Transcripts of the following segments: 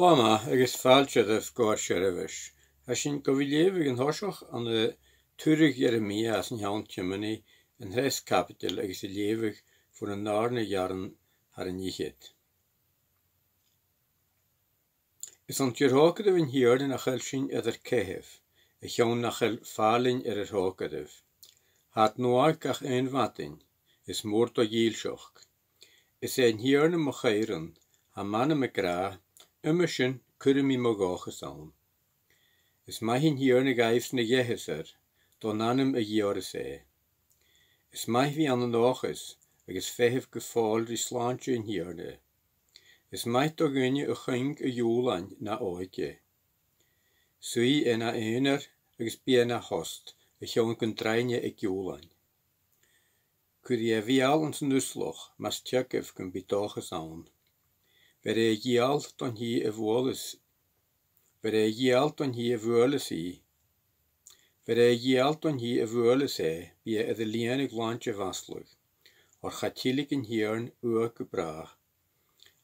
Lama agus fáilte a scóir seirbhis. Tá sin go bhí léamh an thoiseach an tuaireadh Jeremia as an teann Timini an Hres Capital agus I léamh fu an nárna dhearan ar an níchiid. Is an tíorthócadamh an hiarna nach chail sin idir céitheh, a cheann nach chail fálainn ar thócadamh. Hat nóach gach éonmhatain, is mór do díalseach. Is an hiarna mo chairan, ha manna me gra, sin cuirimí mo gáchas an. Is maithín hiarna gaibh na dhéhasar, don anam a dheoras é. Is maith bhí an áchas, agus féitheh go fáil rí sláinte an hiarna. Is maith do gine a ching a dúlain na áige. Suí na éonar agus bí na host, a cheann gon draine ag dúlain. Cuirí a bhíal an san úsloch, mas teagah gon bitáchas an. Ver gial don hi a bholalas. Ver gial don hi a bholalas I. Ver gial don hi a bholalas é, bí a the líana gláinte vaslug. Or chatílig in hiarn ua go brach.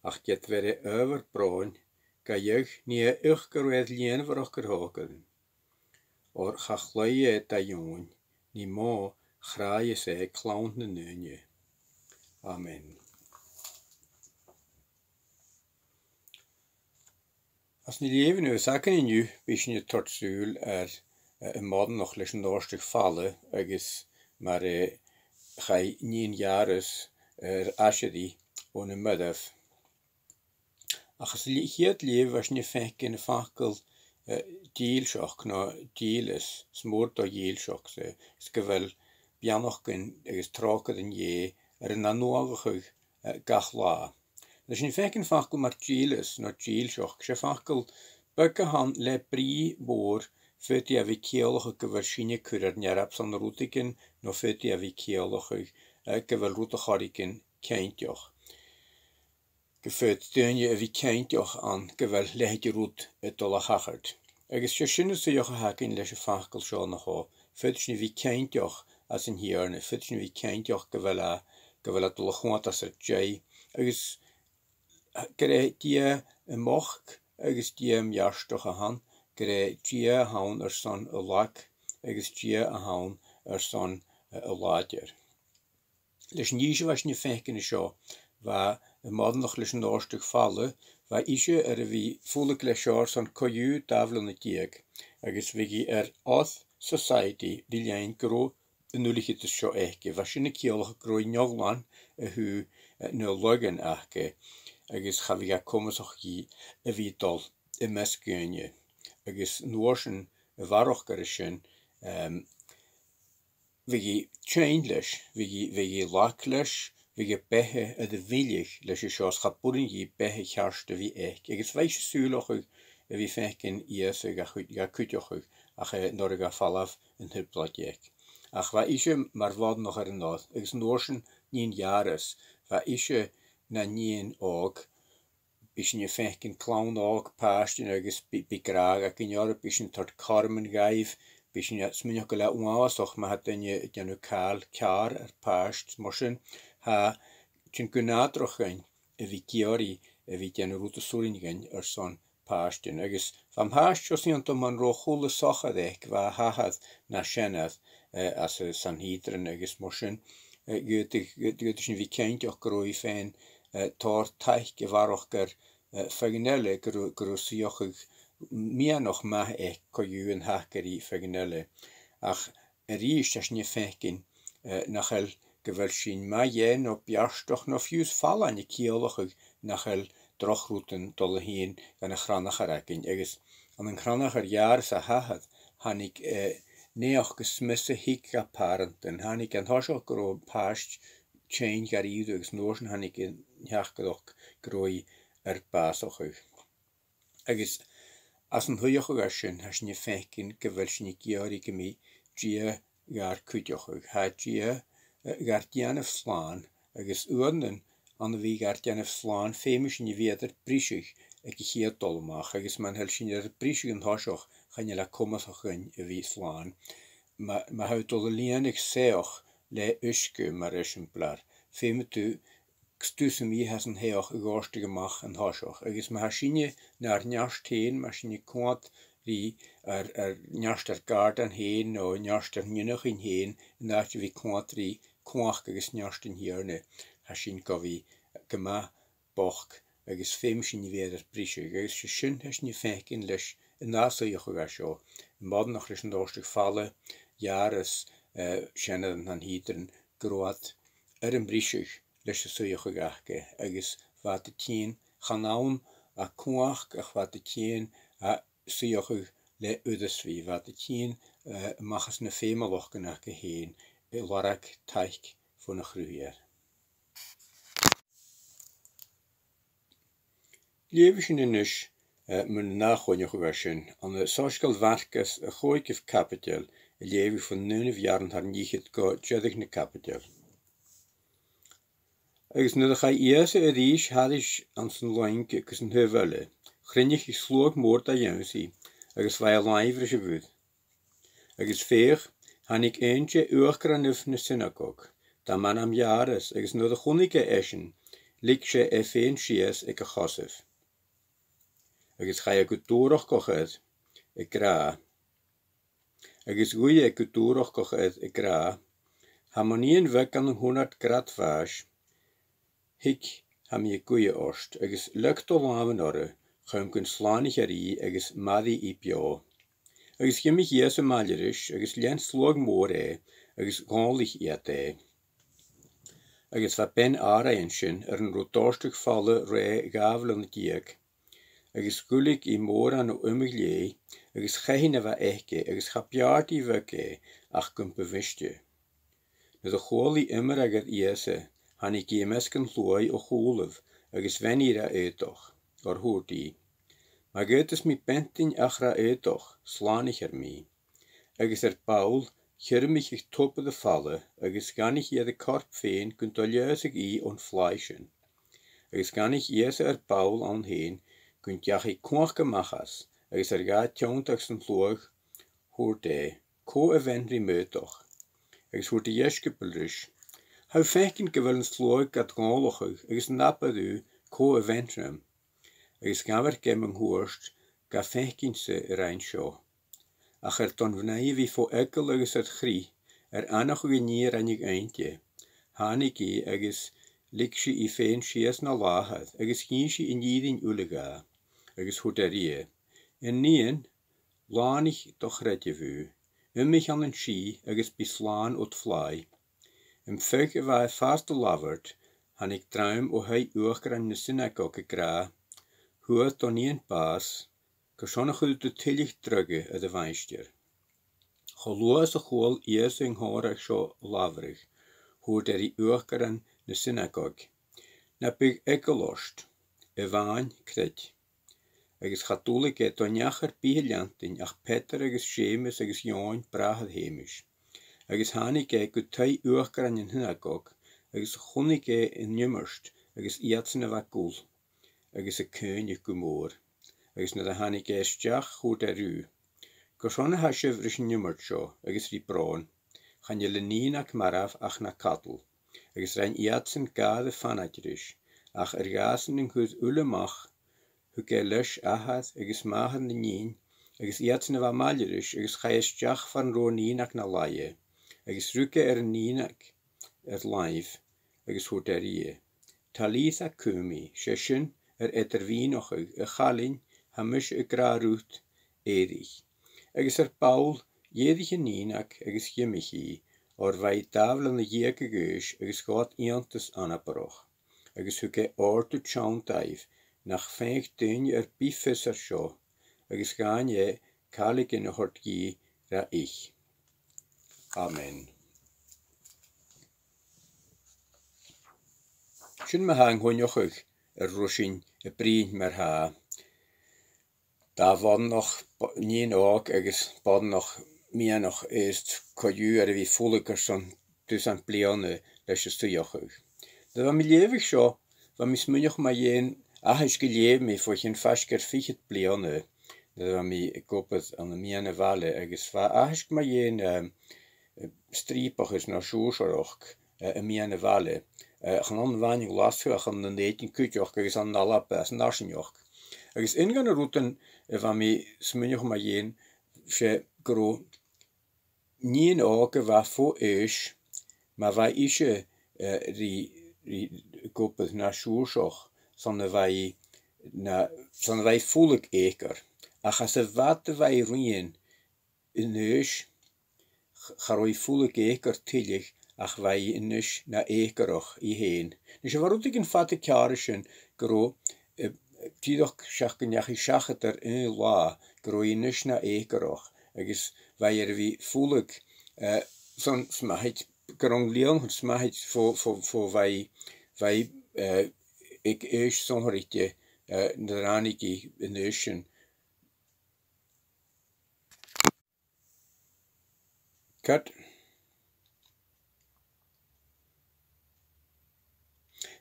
Ach get ver over braun, ga jeug ní a uchgerwedd líana varach gerhaken. Or chachlaie da joon, ní má chraie sé clown na nunje. Amen. As ni leven nu saken in nu, bischen je tortsuul een modden nog lees een doorstuk vallen, agus maar gij 9 jaares asjedi on een muddef. Als je het leven was je fek in de fakkel deelshock, no deeles, smoort door deelshock, is gewel bianochen, is trokken en je een anoogig gachla. Dus in fekken fakkel maar deeles, no deelshock, je fakkel bukke han le brie boor, vet je wie keelige geversine kurer nerap san roetiken, no vet je wie keelige gevel roetigariken keintjoch. Gefut steun je wie keintjoch aan gevel leidje roet het dolle hachert. Agus je sinne se joch haken lesje fakkel zo nog ho, vet je wie keintjoch as in hierne, vet je wie keintjoch gevel het dolle gewoon as het jay. Agus gere die mocht, agus die jaarstoch aan. Gre die haun son a lak, agus die haun son a lager. Les niet was je feken is zo, waar een modern nog les een doorstuk vallen, waar isje wie volle klesjaar son koju tafelen het jeek, agus wigi oth society die lijn gro nulige te zo eke, was je een keelige groei njoglan, hu nul logen ake, agus gaviga komen zo gi wie dol een meskunje. Agus nuorsen varochgerishin vigi chainlish vigi laklish vigi behe de villig lesje sjos gapurin gi behe charste vi ek. Agus weisje suloch vi feken ies ga kutjoch ach norga falaf een huplatjek. Ach wa isje maar wat nog nood. Agus nuorsen 9 jaares wa isje na 9 ook. Bischen je feken clown ook paast en agus bigraag ac in jaren bischen tot Carmen gaif bischen je sminjoch gela uasoch ma hat den je nu kaal kaar paast moschen ha tjin gunatrochen vi kiori vi janu rute suringen son paast en agus van haast jos niet om man rochule sache dek wa had na sheneth as sanhitren agus moschen goetig vi kent och groi fan tor taich gewarocher faginelle grosiochig meer nog ma koju en hakeri faginelle ach riis as nie fekin nachel gewelshin ma jen op jaarstoch no fius fall aan je keelochig nachel drochrouten dolle heen van een granagerekin eges aan een granager jaar sa had han ik neoch gesmisse hikka parenten han ik en hosoch gro past change garidugs noorsen han ik in jachtgedoch groi basoch. Agus as een huiochgashin has je fekin gewelshin giori gemi gia gar kutjoch ha gia gar dianef slaan agus urnen an wie gar dianef slaan femisch je weder brisig ek hier dolmach agus man helshin brisig en hosoch gaan je la komach wie slaan ma hout de lienig seoch le uske maar exemplar feme tu Stussen mi has een heoch gorstige mach en hasoch. Agus ma hasine naar njast heen, ma hasine kwant die njast garden heen, no njast njunig in heen, en dat je wie kwant die kwach agus njast in hierne. Hasine govi gema boch, agus femshin weer brisje. Agus schön hasine fenkin les en nasa je gegasho. Modden nog eens een dorstig vallen, jaren schennen aan hieteren groot, een brisje. Leis a suoch gachge, agus wat de tien chanaun a kwach ach wat de tien a suoch le udesvi, wat de tien machas na femalach gannach geheen, warak taich van een groeier. Levischen in is mijn nagonje gewassen, aan de social werkers a gooikef kapitel, een leven van 9 jaren haar niet het go jedigne kapitel. Agus na ga eerste reis had ik aan zijn loinke agus een heuwelle. Grinnig ik sloeg moord dat jonsie, agus wij lijverische woed. Agus veeg, han ik eentje uurkranuf na synagog. Da man am jares, agus na de gonike eschen, lik ze efeen schies ik a chosef. Agus ga je goed doorog kochet, ik gra. Agus goeie goed doorog kochet, ik gra. Hamonien wek aan 100 grad vaas. Hik ham je goeie orst, agus lukt al aan orre, gaan kun slanig agus madi ipjo. Agus gimmig jesu malerisch, agus lien slog moore, agus gonlig ete. Agus va ben areensjen een rotorstig vallen re gavelen giek. Agus gulik I moor aan umiglie, agus geine va eke, agus gapjaarti weke, ach kun bewistje. Na de goli immer agat jesu, han ik je mesken looi o golf, agus venira eetoch, or hoorti. Maar getes mi pentin achra eetoch, slaniger mi. Agus Paul, germich ich toppe de falle, agus gan ich je de korp veen, kunt oljeusig I onfleischen. Agus gan ich jese Paul aan heen, kunt jach ik kwach machas, agus gaat tjontags en loog, hoorte, ko eventri meetoch. Agus hoorte jeskepelrisch. Hou fenkin gewillen sloog gat gonlochig, agus nappadu, ko eventrum. Agus gaver gemming hoorst, ga fenkin se reinsho. Ach ton vnaie wie vo ekkel agus grie, anach genier an ik eindje. Haniki agus likshi I feen schies na lahat, agus ginshi in jidin ulega, agus hoterie. En nien, lanig toch redje vu. Mich an den schi, agus bislaan ot fly. Fuik waar vaste lavert, han ik druim o hij uurker aan de synagoge gra, hoe dan niet paas, gezonnig uit de tillig drugge uit de wijnstier. Geloos de goal eerst in horig zo laverig, hoe die uurker aan de synagoge. Nap ik ekkelost, wijn kret. Agus katholiek het dan jager bigelantin, ach Peter agus Seamus agus Joan braad hemisch. Agus hanike go tai uurker aan een synagog, agus chonike in nummerst, agus iatsene wakul, agus keunje gumoor, agus na de hanike stjach goed ru. Gosone hasjevrisch nummert zo, agus die broon, gaan je leninak maraf ach na katel, agus rein iatsen gade fanatrisch, ach gasen in goed ulemach, huke lush ahad, agus mahan de nien, agus iatsene wa malerisch, agus ga je stjach van roninak na laie. Agus ruke ninak live, agus hoterie. Talitha kumi, session winochig, chalin, hamish grarut, erich. Agus Paul, jedige ninak, agus jemichi, or wij tavelen de jeke geus, agus gaat iantes anaproch. Agus huke ortu tjauntaif, nach 15 bifisser scho, agus gaan je kalik in hortgi ra ich. Amen. Sjön me hang honjochig rushin brien mer ha. Da waren nog niet ook, ergens waren nog meer nog eerst kojuur wie volkers van tussen pleone dat je stujochig. Dat was mijn leven zo, wat mis nog maar een is geleefd me voor geen vasker fichet pleone. Dat was mijn kopet aan de miene wale, ergens was maar een striepig is naar Sjoersorg, een miene wale. gaan an weinig lastig aan de eten kutjoch agus an nalap as nasenjoch. Agus ingan routen van mi smunjoch ma jen se gro nien oge wa fo eis ma wa isje ri gopet na sjoersoch sonne wij voelig eker. Ach as wat wij rien in eis garoi voelig eker tillig ach wij in eis na ekeroch I heen. Dus je waarom ik een vatte kjarischen gro Tidoch schachen jachi schacheter in la groeinisch na ekeroch. Agus wij wie voelig zo'n smaheid grong leon smaheid voor wij ik eerst zo'n ritje de raniki in de ocean. Cut.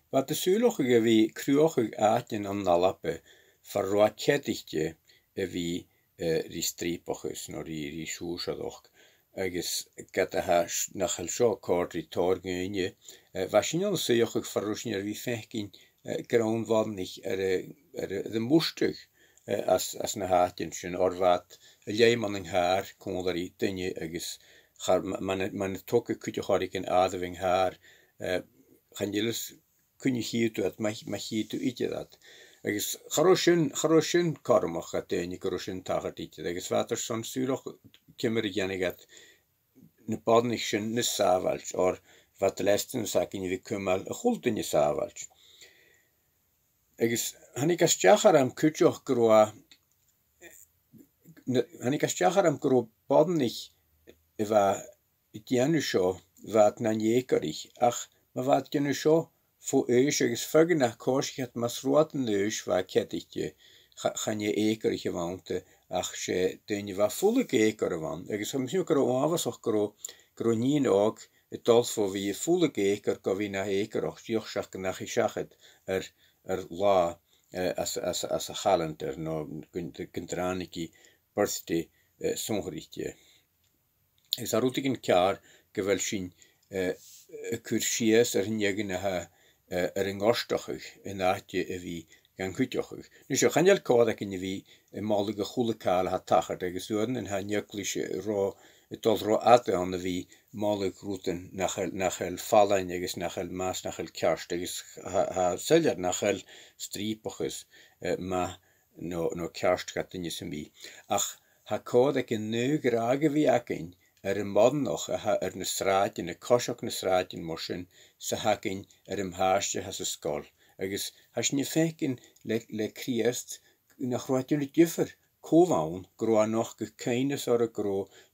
Wat de zuurlogige wie kruochig aatjen aan nalappe verroatjettichtje wie die stripochus nor die sjoersadoch. Agus gata nachal sjo kort die torgenje waschinal sejochig verroschnier wie fechkin graun wannig de moestig as na haatjenschen or wat leimanning haar kondari tinje agus man tokke kutjocharik en adeving haar gaan jullie kun je hier toe dat mag hier toe iets dat. Agus charoshin karmach at een charoshin tagat iets. Agus water son suroch kimmer janigat ne badnichen ne savalch or wat lesten sakin we kumal hulten je savalch. Agus hanikas chacharam kutjoch groa hanikas chacharam gro badnich eva itjanusho wat nan jekerich ach ma wat janusho voor eus is vergen naar korsjet mas roten neus waar kettichtje gaan je eker gewoonte ach je den je wat volle eker van is misschien ook was ook gronien ook het als voor wie je volle eker kan wie naar eker och joch schak naar geschachet la as a halenter no kuntraniki birthday songrichtje is er rotig een jaar gewelschien kursies njegene een gorstochig en aatje wie gan kutjochig. Dus je kan je kodak in wie een malige goede kaal had tacher de gezoorden en haar njeklische ro het als ro ate aan de wie malig routen nachel vallen jegens nachel maas nachel kerst is ha selja nachel stripoches ma no kerst gaat in je wie ach ha kodak in nu grage wie akin een modden nog een straat in een koshok een straat in moschen ze hakken een haasje has een skol. Agus has je feken le kriest nach wat jullie juffer kovaun groa nog gekeines or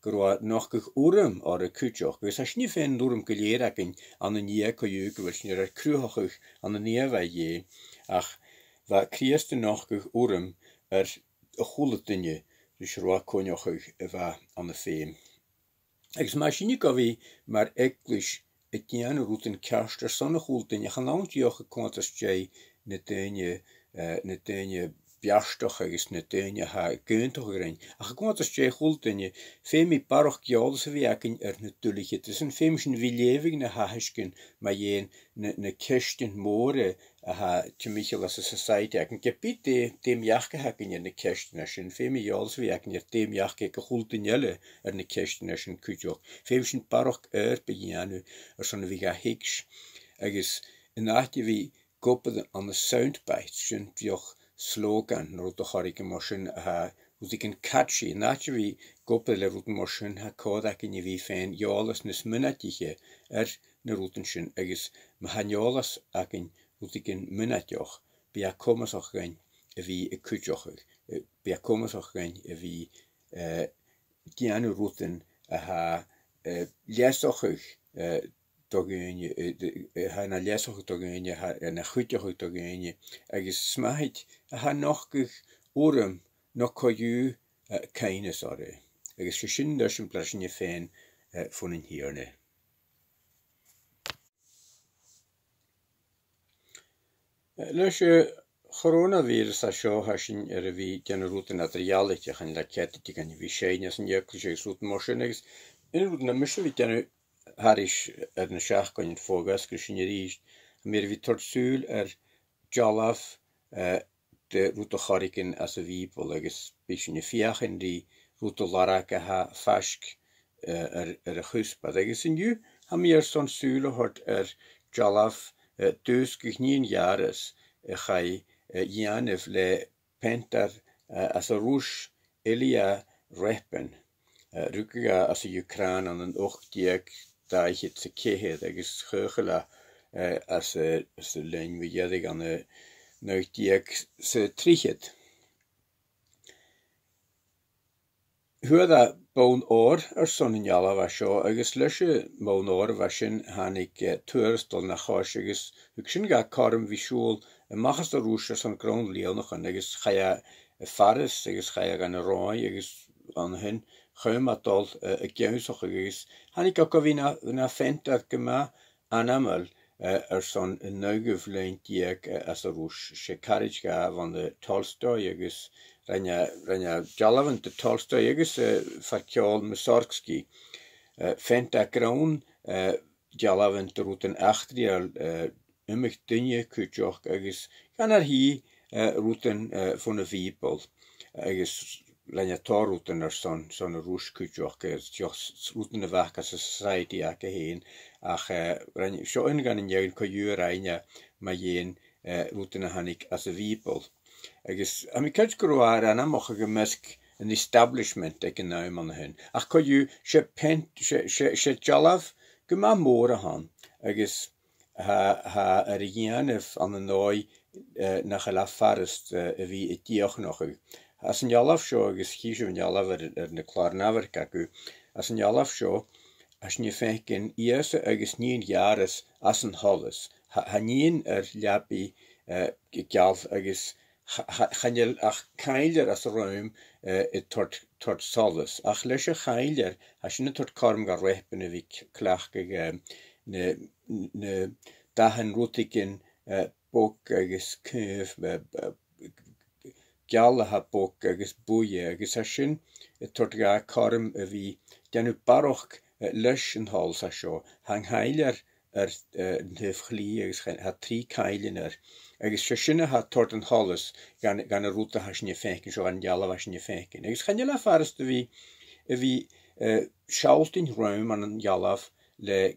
groa nog urm or kutjoch. Dus has je fen urm geleraken aan een nie kojuk was je kruhoch aan een nie wij ach wat kriest nog urm goeletanje dus roa konjoch va aan de feem. Ik machine wie maar eklish het jane routen kerster zonnig hulten je gaan lang joch kontas jay netenje biastoch is netenje ha geuntogerin ach kontas jay hulten je femi paroch gjolse werken natuurlijk het is een femischen wie leving ne hahisken maar je ne kesten more ha tmichel as a society ik gepit dem jachke hakken je ne kesten as een femi jols werken je dem jachke hulten jelle ne kesten as een kutjoch femischen paroch bejanu zo'n wie hiks is een achtje wie kopen aan de soundbites zijn joch slogan rote harike motion ha hoe ik een catchy nachtje wie kopen le roten motion ha kodak in je wie fan jolas nes minatje ne rotenschen is mahanjolas akin hoe ik een minatjoch bia komens och gein wie een kutjoch bia komens och gein wie dianu roten ha lesoch togenje ha na lesoch togenje ha na goedjoch togenje is smaait ha nog urm nog koju keine sorry is geschind dat een plasje fan van een hierne Lusje coronavirus as show hashin wie den route materiaaletje gaan rakette kan wie scheines en jeklische route moschenegs in route na mische wie den harish een schach kan je voorgas geschiedenis Mir vi tortsúl jollof de rúta chorigin as a víbol agus bísin fiachan dí rúta laracha ha fask a chuspad. Agus inniu ha mi son súle hort jollof dúsgich níon jares chai janef le pentar as a rús elia repen. Rúkiga as a Ukraine an an 8 daichet sa céhéad agus chöchela as a lein viedig an 9 sa tríchet. Huada bón or son in jala was seo agus leise bón or wasin hanig tuarstol na chás agus sin ga karm visual machas a rúsar san grond leonachan agus chaya faris agus chaya gan a roi agus an hun chumadol a geusach agus hanig go vina fentar gema anamal son neuguf lein dieg as a rús se carriage ga van de Tolstoy agus Rania Jalavan de Tolstoy agus Farkjol Mussorgsky fenta graun Jalavan de ruten achtrial umich dinje kutjoch agus gan hi ruten von a víbol agus Rania torruten son a rús kutjoch agus ruten a vach as a society ag a heen ach Rania sjo gan in jeun koju reine ma jen ruten a hannig as a víbol. Agus am ik groar an amach gemesk an establishment ag an naim an hun. Ach koju se jollof gema móra han agus ha a gianef an an nói nach la farst vi dioch noch. As an jollof seo agus chiisio an jollof na klarnaver kaku. As an jollof seo as ni fenken iese agus 9 jares as an holles. Ha nien liapi gealf agus chanel ach keiler as ruim tort solis. Ach leis a keiler ha sinne tort karm gar repen vi klach ne dahan rutikin bok agus köf Gjalla ha bok agus boeie agus ha sin tort ga karm vi denu baroch leis an hals a seo. Hang heiler nefchli agus ha 3 keilen agus se sinne ha tort an halles gan a rúta has nie fenken so an jalla was nie fenken. Agus gan jalla farste vi schaultin ruim an an jallaf le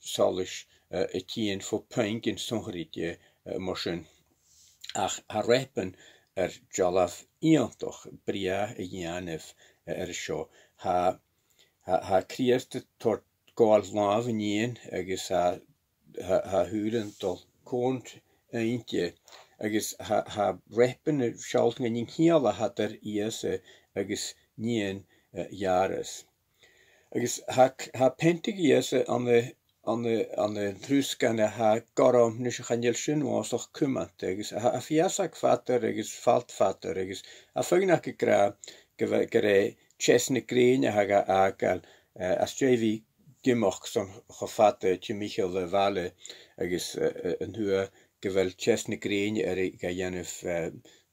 solish etien fo penkin sonritje motion. Ach ha repen jallaf iontoch bria janef sjo ha krieste tort goal lav nien agus ha hulen tol kont eintje agus ha repen schalten in hiala hat iese agus nien jares. Agus ha pentig iese an de truskanne ha garam nus ganjel sin was och kumant agus ha fiasak fatter agus faltfatter agus a fugnak gra gere chesne green ha ga agal as JV gimoch son gefatte te Michael de Walle agus en hua gewel chesne green ga janef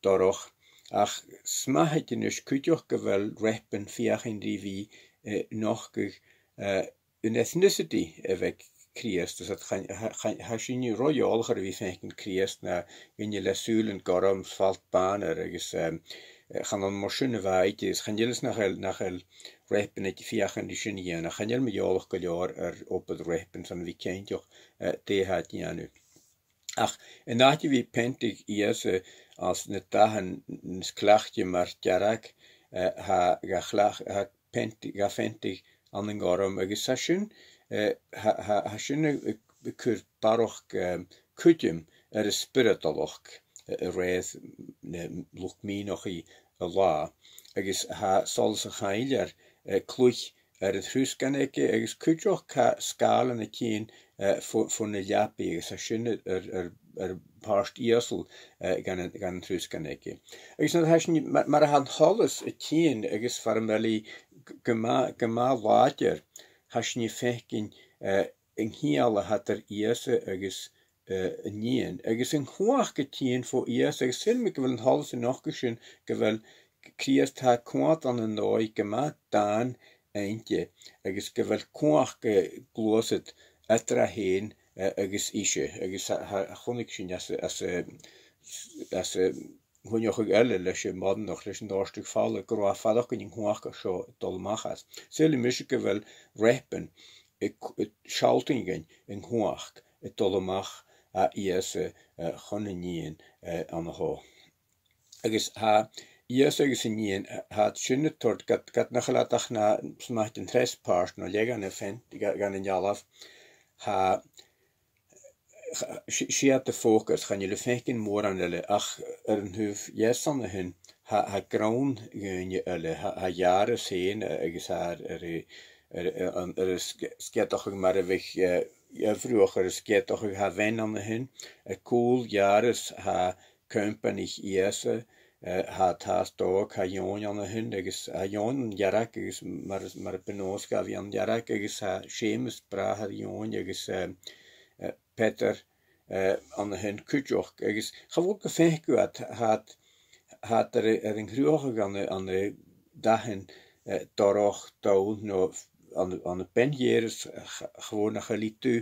doroch ach smahet nus kutjoch gewel repen fiachin die vi noch een ethnicity evek kriest dus dat hashin royal ger vi fenken kriest na in je lesulen garam falt baner agus gaan dan morsune waait is gaan jeles nachel repen het fiachen die sinien na gaan jel me jolig galjaar op het repen van weekend joch de hat janu ach en naatje wie pentig iese als net dagen sklachtje maar jarak ha pentig an den garam agus session ha sinne kur baroch kutjum spiritaloch reith luch mi noch I a la agus ha sol sa chailer kluch het husganeke agus kutjoch ka skalen a kien von de japi agus sinne parst iesel gan husganeke agus na hasn mar han halles a kien agus farmeli gema water hasn je fekin in hiala hat iese agus nien agus en hoach getien voor ies agus sin me gewel hals en noch geschön gewel kriest ha kwart an en nooi gema daan eintje agus gewel koach gloset etra heen agus ishe, agus chonig sin as hunneoch eile leis maden noch leis an dástug falle go fadach in huacha seo dolmachas. Sele mis go bhfuil repen schaltingen in huach dolmach a iese chonneníin an ho. Agus ha ies agus in níin hat sinne tort gat nachlaach na smacht in trespást no le an fen gan in jalaf ha si de focus gaan jullie fenken mór an elle ach an huf yes an hun ha graun gonje elle ha jare seen agus haar sketoch mar weg vroeger sketoch ha wen an hun cool jares ha kumpenig iese ha tas dog ha joon an hun agus ha joon jarak agus mar benoska vi an jarak agus ha seamus bra ha joon agus Peter an hun kujoch agus gewoon gefekuat had een gruoge aan de dagen doroch dood no aan de penjeres gewoon nach litu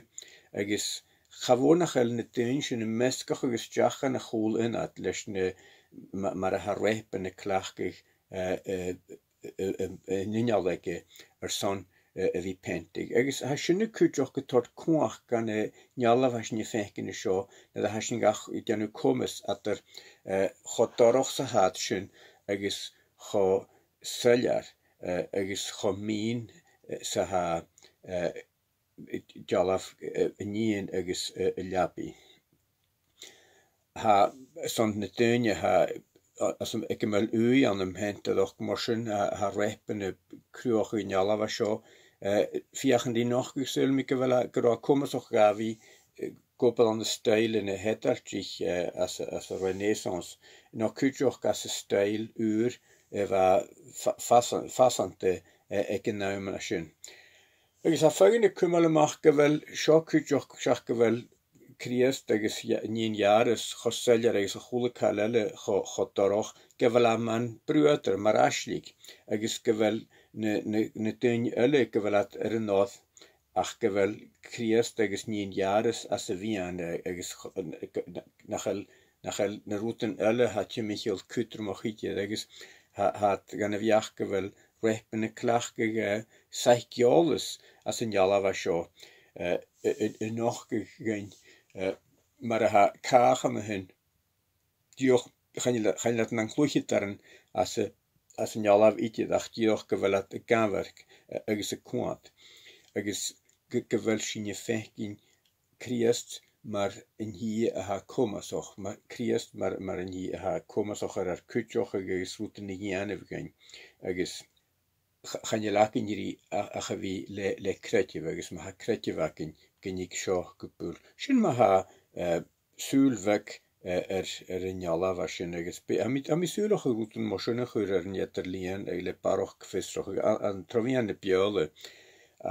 agus gewoon nach een tuintje een meskach agus jachen een goal in het lesne maar haar repen een klachtig ninjaleke son vi pentig. Agus ha sinne kujoch getort kuach gan njalla was nie fenken seo na ha sin gach I denu komes at chodoroch sa hat sin agus cho seljar agus cho min sa ha jalaf nien agus labi. Ha son na dunje ha as ik mal ui an hem hente doch morsen ha repen kruoch in njalla was seo fiachen die nog gesul mi wel gra kommen so gavi kopel aan de stijl in hettertjich as a renaissance no kujoch as a stijl uur va fasante ekenaumen. Agus a fagende kummele mag wel sjo kujoch sach wel kriest agus 9 jares choseljar agus a chole kalele chodoroch gevel man bruter marashlik agus gevel ne tuin elle gevel at noth ach gevel kriest agus 9 jares as a vian agus nachel na routen elle hat je Michael Kutter mochitje agus hat gan viach gevel repene klachge psychiolus as in jala was sjo nog gein maar ha kagen hun dioch gaan je dat nan kloetje tern as een jalav itje dacht dioch gevel at gaanwerk agus kwaad agus gevel sine fenkin kriest maar in hier ha komasoch maar kriest maar in hier ha komasoch kutjoch agus route nigiane gein agus gaan je laken jiri a gewi le kretje agus ma ha kretje waken genik sjo gepul shin ma ha sulvek in jalla was agus ami suloch routen moshne geurer netterlien le paroch kvisroch an trovian de piole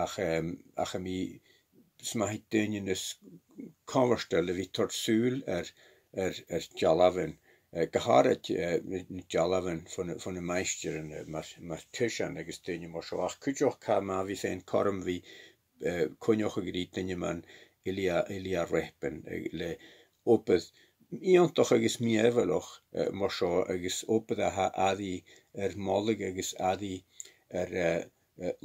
ach mi smahitenjes coverstelle vi tot sul jalaven geharet jalaven van de meisteren maar tussen agus tenje moshach kujoch kama vi zijn karm vi konjoch grieten man Ilia repen le opet iontoch agus mi eveloch mar seo agus opet ha adi mollig agus adi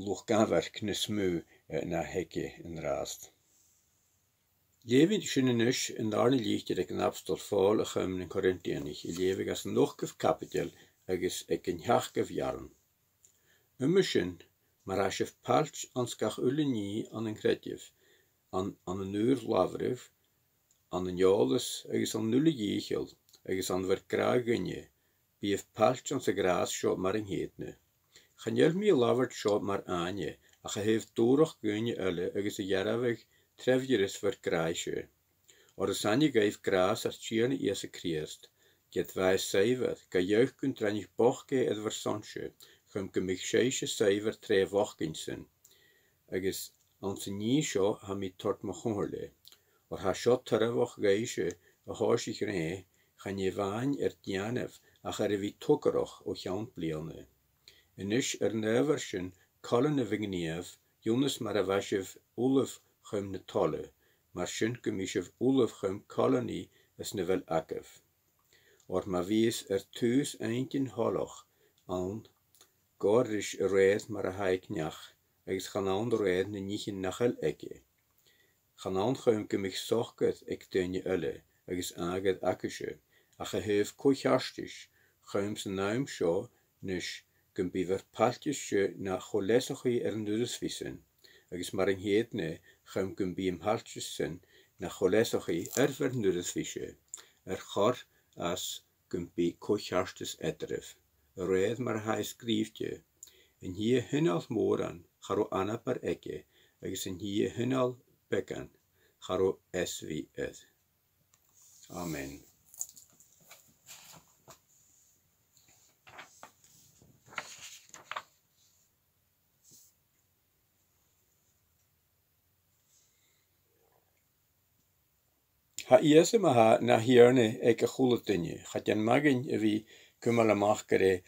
loch gaanwerk na smu na heke in raast. Jevin sinnenus in de arne lichtje dat een abstel vol a chum in Corinthianig levig as nog gef kapitel agus ek een jachgef jaren. Sin maar as je palch anskach ulle nie an een kretjef an een uur lavrif, an een joles, agus an nulle jiechel, agus an ver kragenje, bief palch an se gras shot maar in heetne. Gaan jel mi lavert shot maar anje, ach heeft doorog gunje ulle, agus a jaravig trefjeris ver kraisje. Or de sanje geef gras as tjerne iese kriest, get wijs seiver, ka jeugd kunt reinig bochke et versansje, gum gemich sheisje seiver tre wochkinsen. Agus an se nie seo ha mi tort ma chongerle. Or ha seo terrewoch geisje a horsich rei, gaan je waan dianef ach vi tokeroch o jaan bliane. En is neverschen kalene vigniev, Jonas maar a vasjev Olaf gum ne tolle, mar sin go mí sibh ulamh chum colóní is na bhfuil agah. Or ma vís tús eingin holoch an góris réad mar a haicneach agus chanán réad na níchin nachal ige. Chanán chum go mich sochgad ag duine uile agus agad acise ach a hef cúchastis chum sa naim seo nus gym bíver paltisje na cholesochi nurisvisin agus mar an héadne chum gym bím haltisin na cholesochi ver nurisvise chor as gym bí cúchastis edrif. Réad mar ha skrifte en hier hunnal móran charo anna par ege agus en hier hunnal bekan charo SV ed. Amen. Ha iese ma ha na hierne eke chulettinje. Gaat jan magin wie kummel amach gere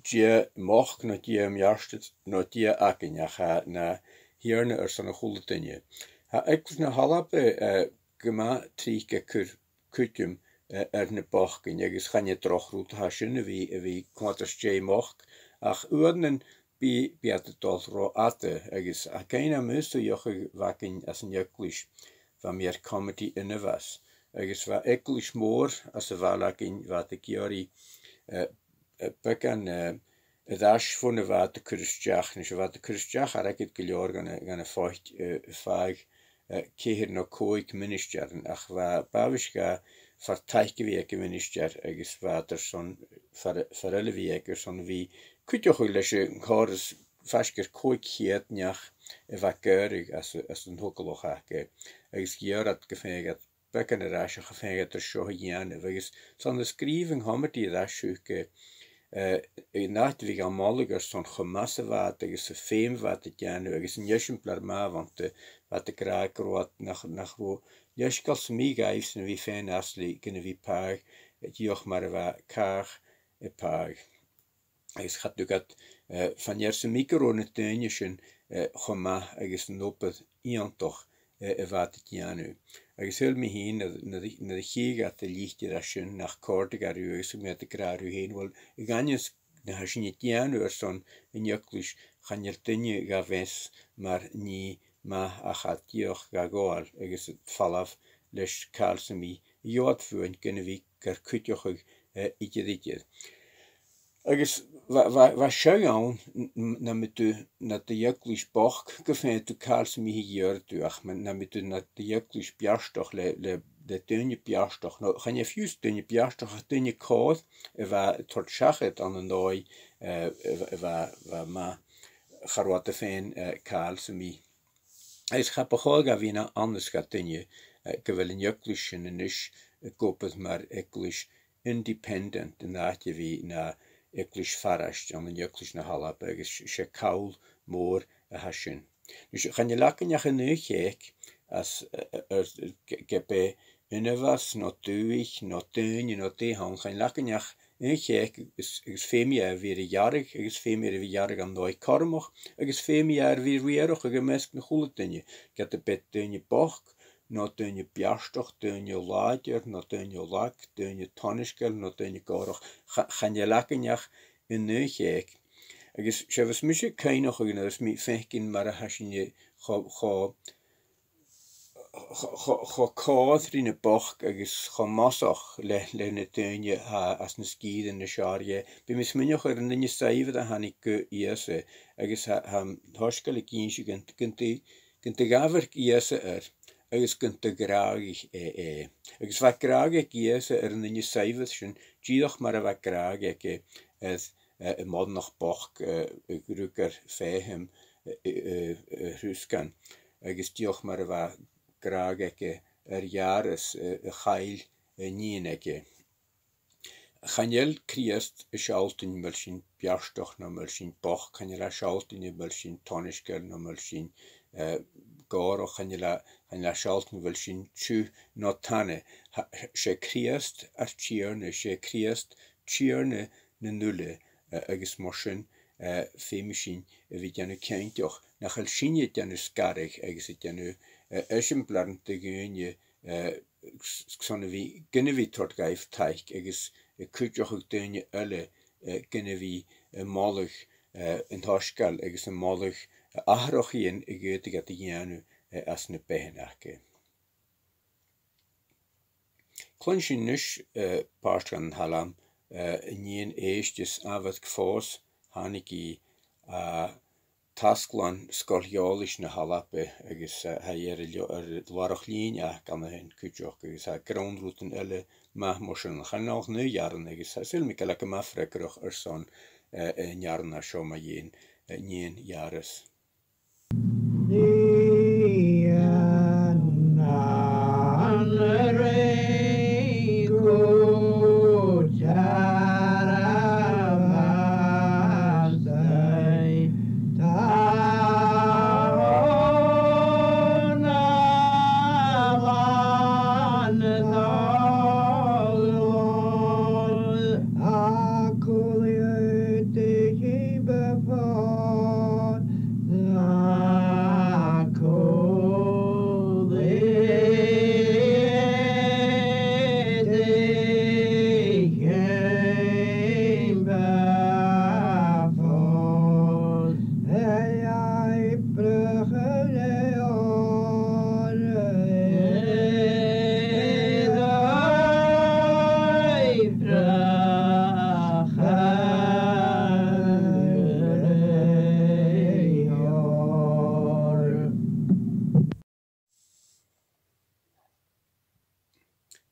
die moch no die jarstet no die aken ja na hierne son chulettinje. Ha ek na halape gema trike kutum ne bochken. Jegus gaan je trochroet hasjen wie kwaters je moch. Ach uurnen bi het tot ro ate. Agus a keina musto joche waken as een juklish. Van meer comedy in de was. Agus wa eklish moor as a valakin wat ik jari bekan dash van de wat de kurstjach, dus wat de kurstjach had ik het geljoor gaan vocht vaag keer no koik ministeren. Ach wa bawiska verteichgeweke minister agus wat er son verelle weke son wie kutjochulesje chores vasker koik hiet njach wat geurig as een hokeloch hake. Agus gior had gefeget bekken de rasje gefeget er zo jane. Wegens son de skriving hammer die rasjuke nacht wie gaan malligers son gemasse wat is feem wat het jane. Wegens een jesjen plarma want wat de kraak rood nach wo jeskals meegeifs en wie fijn asli kunnen wie paag het joch maar wat kaag paag. Wegens gaat dugat van jerse microone tuinjesjen gema wegens nopet ian toch wat het jane. Agus hul mi heen na de chiga te lichtje rasjen nach kortigar uus met de kraar u heen wel ganjes na hasje niet janu son in juklish gaan je tinje ga ves maar ni ma achat joch ga goal agus het falaf les kalsemi jood vuin kunnen wie ker kutjoch itje. Agus wa sjouw na met u na de juklish boch gefeint u kalsemi hier ach men na met u na de juklish biastoch le de dunje biastoch no gaan je fius dunje biastoch dunje kood wa tot schachet aan een dooi wa ma garwate fein kalsemi. Is gaat begolga wie na anders gaat dunje gewel in juklish en is kopet maar eklish independent en dat je wie na eklish farasht aan een juklish na halap is se kaul moor hashin. Dus gaan je lakken ja geneugek as gepe unevas no tuig no tuin no te han gaan lakken ja gek is femia weer jarig is femia weer jarig aan dooi karmoch is femia weer gemesk na goeletanje get de bet tunje boch no tunje piastoch tunje lager no tunje lak tunje toniskel no tunje goroch gaan je lakken ja in neugek. Agus se was mis kein noch is mi fekin mar hashin je go kothrin boch agus go masach le ne tuinje ha as ne skid in de sharje bi mis minjoch in de saive da han ik iese agus ha hoskele kinje kunt gaver iese agus kunt graag agus wat graag iese in de saive schon gidoch mar wat graag es mod nog boch ruker fehem ruskan agus dioch mar wat graag jares chail nieneke. Chanel kriest schalten melsin piastoch no melsin boch chanela schalten melsin toniskel no melsin goro chanela schalten melsin chu no tanne se kriest archierne se kriest chierne ne nulle agus morsin femishin wie janu kentjoch nach el sinje janu skarig agus janu exemplar de gynne sonne vi gynne vi tot gaif teich agus kujoch dynne alle gynne vi malig in hoskal agus een malig ahrochien geutig at janu as ne behenake. Klunsin nus paartran halam nien eestis avat kfos haniki tasklan skoljolis na halappe agus hayer warach lien gan hen kujoch agus groundrouten elle mahmoschen gaan nog nu jaren agus sil mikkel mafrekroch son een jaren na shoma nien jares.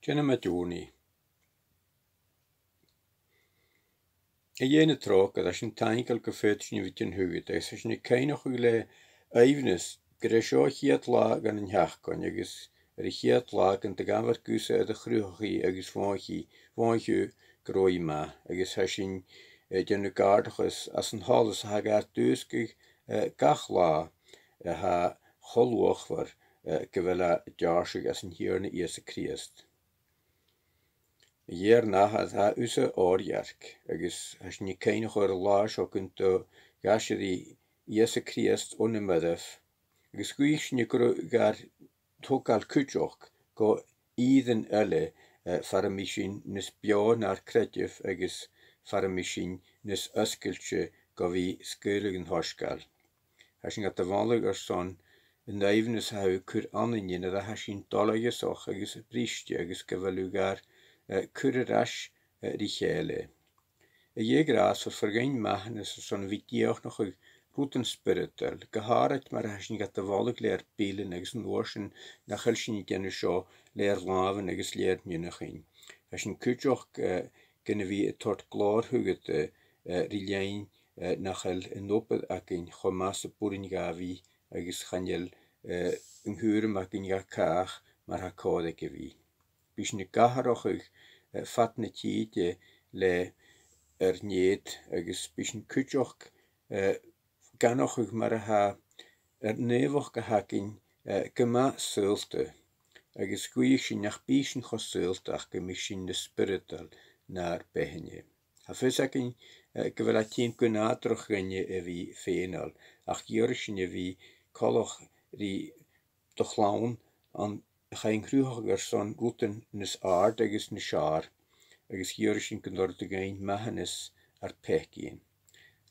Jenna Madoni. Jene trok dat een tankel gefeutje wit een huid. Dat is een keine goede evenes. Greshochiat lag aan een jachkan. Agus richiat lag en te gaan wat kussen uit de grugie. Agus vange groeima. Agus hashin jenne kaartiges as een halles hagar duskig gachla. Ha holwoch war gewella jarsig as een hierne eerste Christ. Hier na had use oorjark, agus has nie keine gore laas ook kunt gasje die Jesu Christ onnemedef. Agus guich nie gar tokal kutjok go iden elle far mishin nis bio naar kretjef agus far mishin nis uskeltje go vi skeuligen hoskal. Has gat de vanlig son in nevenes hou kur anin dat hasin dolle soch agus briestje agus gevalugar Kurerash richele. Gras was vergein machen is zo'n witioch nog een routen spiritel. Geharet maar has niet gat de walk leer pelen agus een worsen nach helschen niet jenne show leer laven agus leer njenigin. Has een kutjoch kunnen wie tot klaar huget rilein nach hel en opet akin chomasse purin gavi agus ganjel een huren makin ja kaag maar ha kode gevi. Bishne gaharochig fatne tiide le niet agus bishne kutjoch ganochig maar ha nevoch gehakin gema sulte agus guishin nach bishin chosult ach gemishin de spirital naar behenje. Ha fesakin gewelatin kunatroch genje evi fenal ach jurishin evi koloch ri dochlaun an geen gruiger son routen nis aard agus nis schaar agus jurishin kundor te gein mahanis pekien.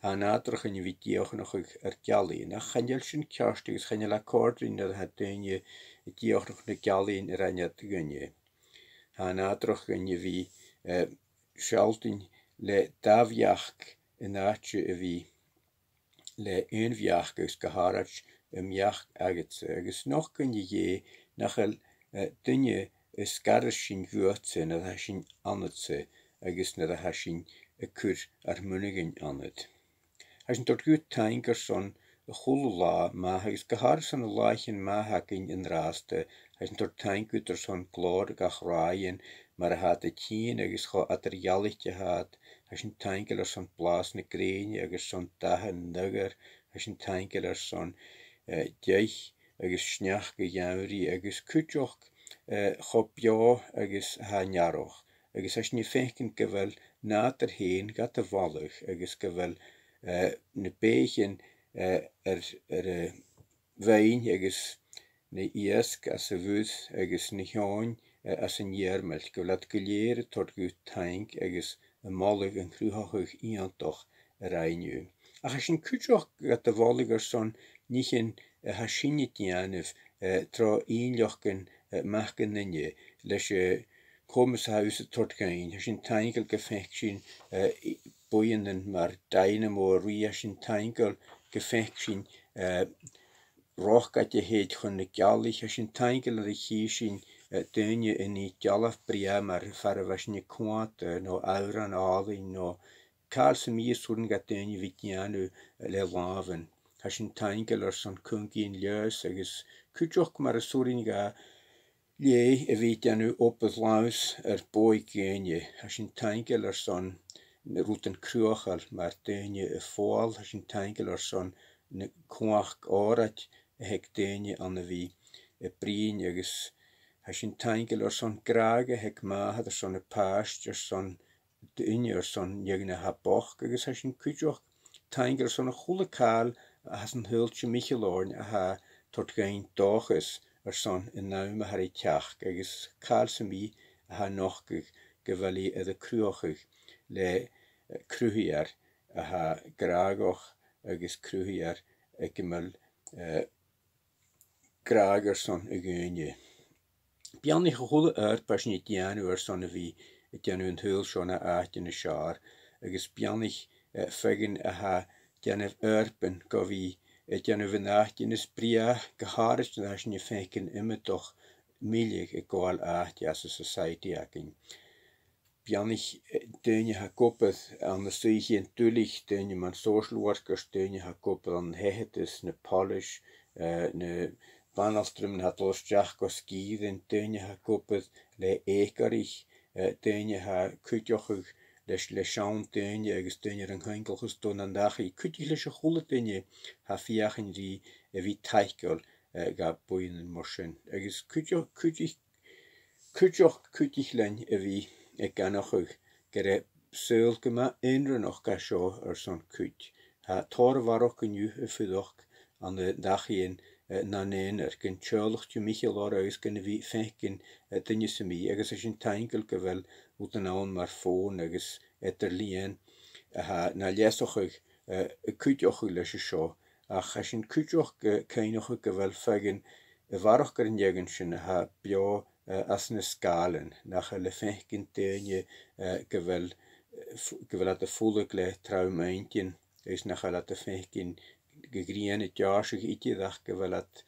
Ha natrach in vitioch nog jalli. Nach ganjelshin kjast agus ganjel akkoord in dat het denje vitioch nog ne jalli in ranjat gunje. Ha natrach gunje vi schaltin le davjach in aatje vi le unvjach agus geharach jach agetse agus nog gunje je nachel dunne skarrishin vuurtse na hashin annetse agus na hashin kur munigin annet. Hashin tot gut tainker son chulula ma has geharsan laichen ma hakin in raaste hashin tot tainkuter son glor gach raaien maar had het tien agus go ater jalletje had hashin tainkeler son blasne green agus son dagen nugger hashin tainkeler son deich agus snach gejauri agus kutjoch chopjo agus hanjaroch agus as nie fenken gewel nater heen gat de wallig agus gewel ne beetje wijn agus na iasc as a bhús agus na cheáin as an dhearmailt go bhfuil goléir tar go taing agus a málaigh an chrúthachuch íontach a rainiu. Ach sin cúteach at a bhálagar son níchin ha sinne déanamh trá íonleachcin meachcin nanne leis Comas House Tortgain, sin taingel gefecht sin boeien maar dynamo ria sin taingel gefecht sin rochgat je heet gewoon de gallig sin taingel de hier sin dunje in die jalaf bria maar verre was je kwaad no auran ali no Karlse meer soorten gat dunje witjanu le laven. Has sin taingel er son kungi in leus agus kujoch maar soorten ga Jee, weet je nu op het luis boy genje. Als je een tankel er zo'n routen kruachel, maar tenje een voal, als je een tankel er zo'n kwach orat, hek tenje aan de wie brien, als je een tankel er zo'n grage, hek ma had er zo'n paast, er zo'n tenje er zo'n jegene haboch, als je een kutjoch tankel er zo'n goede kaal, als een hultje michelorn, tot geen dag is. Son in naume har teach agus Karlse mi ha noch gewali de cruachig le cruhiar ha gragoch agus cruhiar gemel grager son ugönje. Biannig goede pas niet janu son wie het janu een hul schon in de schaar agus biannig fegen ha janu urpen go wie het janu vannacht in de spria gehaarst en als je feken immer toch milig egal as a society aking. Biannig dunje ha koppet aan de stuige en tulig dunje man social workers dunje ha koppet aan hehetes ne polish ne Banalstrum hat los Jaco skiden dunje ha koppet le ekarich dunje ha kutjochig le shaun dunje agus dunje een henkelgus don an dachi kutjige golle dunje ha fiachen die wie teichkel ga boeien morsen agus kutjich len wie gan noch gere seul gema inre noch ga show son kut ha tor war ook een ju fudoch aan de dagien na nener gen tjolcht ju Michael Loruis gen wie feken dunje semi agus as een tainkel gewel ut an aan maar foon agus lien na lesoch kutjoch lesje show ach as een kutjoch keinoch gewel fegen warch er jegenschen ha bio as ne skalen nach le feken dunje gewel at de volle traumeintjen is nach at de feken gegriene jaarschig itje dag gewel at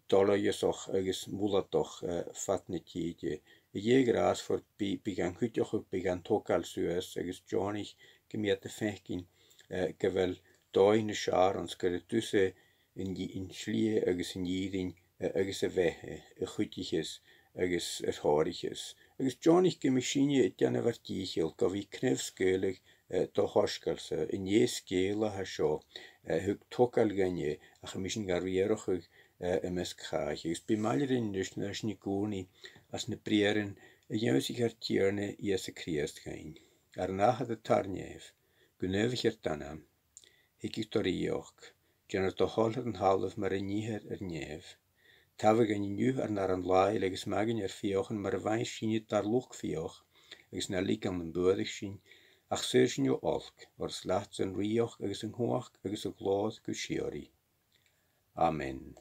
dollar jesoch agus mulatoch fatnetje je gras voor bigan kutjoch bigan tokal sues agus jonig gemiet de feken gewel doine schaar ons ker tussen in schlie agus in jidin agus a wehe goedjes agus horiges agus jonig gemachine het janne vertichel go wie knefskeulig to hoskelse in je skele ha sho huk tokal ganje a gemission garrieroch mes kraag is bimallerin dus nasni goni as ne prieren jeusig hertierne iese kriest gein arna had de tarneef gunevig tanam Hikistorioch, Jenner to hollen half maar een nieher neef. Tavig en nu naar een laai legs magen fiochen maar wein schiet daar look fioch, is na lik aan den bodig schien, ach seurchen jo olk, waar slacht zijn rioch, is een hoog, is een gloos gushiori. Amen.